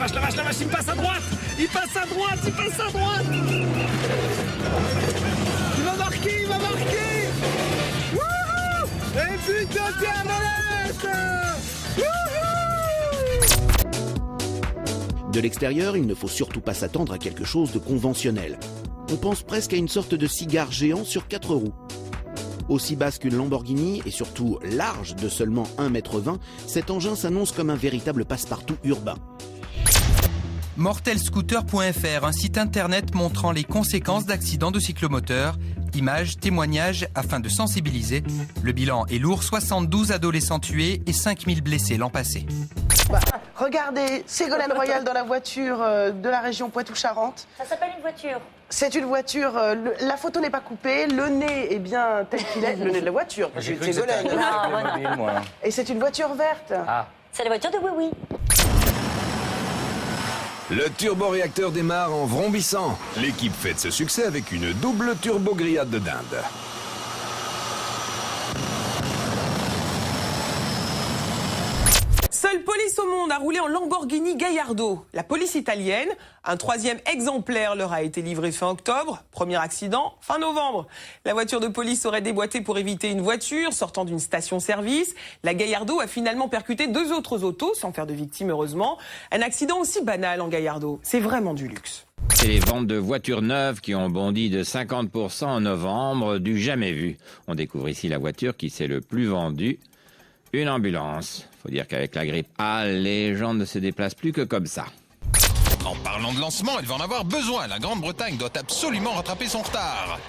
vache, la vache, la vache, il passe à droite. Il passe à droite, il passe à droite. Il va marquer, il va marquer. Wouhou! Et but de Pierre Monette. De l'extérieur, il ne faut surtout pas s'attendre à quelque chose de conventionnel. On pense presque à une sorte de cigare géant sur 4 roues. Aussi basse qu'une Lamborghini et surtout large de seulement 1,20 m, cet engin s'annonce comme un véritable passe-partout urbain. Mortelscooter.fr, un site internet montrant les conséquences d'accidents de cyclomoteurs. Images, témoignages afin de sensibiliser. Le bilan est lourd, 72 adolescents tués et 5000 blessés l'an passé. Regardez, Ségolène Royal dans la voiture de la région Poitou-Charentes. Ça s'appelle une voiture. C'est une voiture, la photo n'est pas coupée, le nez est bien tel qu'il est, le nez de la voiture. J'ai cru que c'était un mobile, moi. Et c'est une voiture verte. Ah. C'est la voiture de Oui Oui. Le turboréacteur démarre en vrombissant. L'équipe fête ce succès avec une double turbo-grillade de dinde. Seule police au monde a roulé en Lamborghini Gallardo. La police italienne, un 3e exemplaire leur a été livré fin octobre. Premier accident, fin novembre. La voiture de police aurait déboîté pour éviter une voiture sortant d'une station-service. La Gallardo a finalement percuté 2 autres autos, sans faire de victimes heureusement. Un accident aussi banal en Gallardo. C'est vraiment du luxe. C'est les ventes de voitures neuves qui ont bondi de 50% en novembre, du jamais vu. On découvre ici la voiture qui s'est le plus vendue. Une ambulance. Faut dire qu'avec la grippe A, les gens ne se déplacent plus que comme ça. En parlant de lancement, elle va en avoir besoin. La Grande-Bretagne doit absolument rattraper son retard.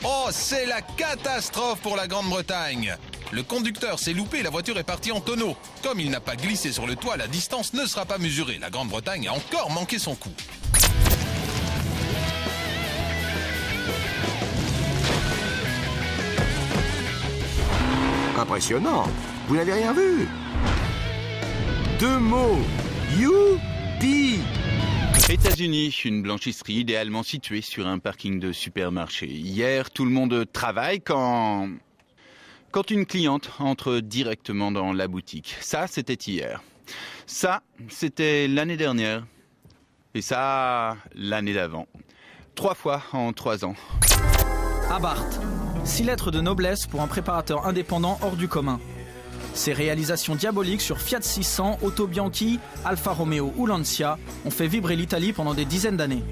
Oh, c'est la catastrophe pour la Grande-Bretagne. Le conducteur s'est loupé et la voiture est partie en tonneau. Comme il n'a pas glissé sur le toit, la distance ne sera pas mesurée. La Grande-Bretagne a encore manqué son coup. Impressionnant. Vous n'avez rien vu? 2 mots. Youpi! États-Unis, une blanchisserie idéalement située sur un parking de supermarché. Hier, tout le monde travaille quand une cliente entre directement dans la boutique. Ça, c'était hier. Ça, c'était l'année dernière. Et ça, l'année d'avant. 3 fois en 3 ans. Abarth, 6 lettres de noblesse pour un préparateur indépendant hors du commun. Ses réalisations diaboliques sur Fiat 600, Auto Bianchi, Alfa Romeo ou Lancia ont fait vibrer l'Italie pendant des dizaines d'années.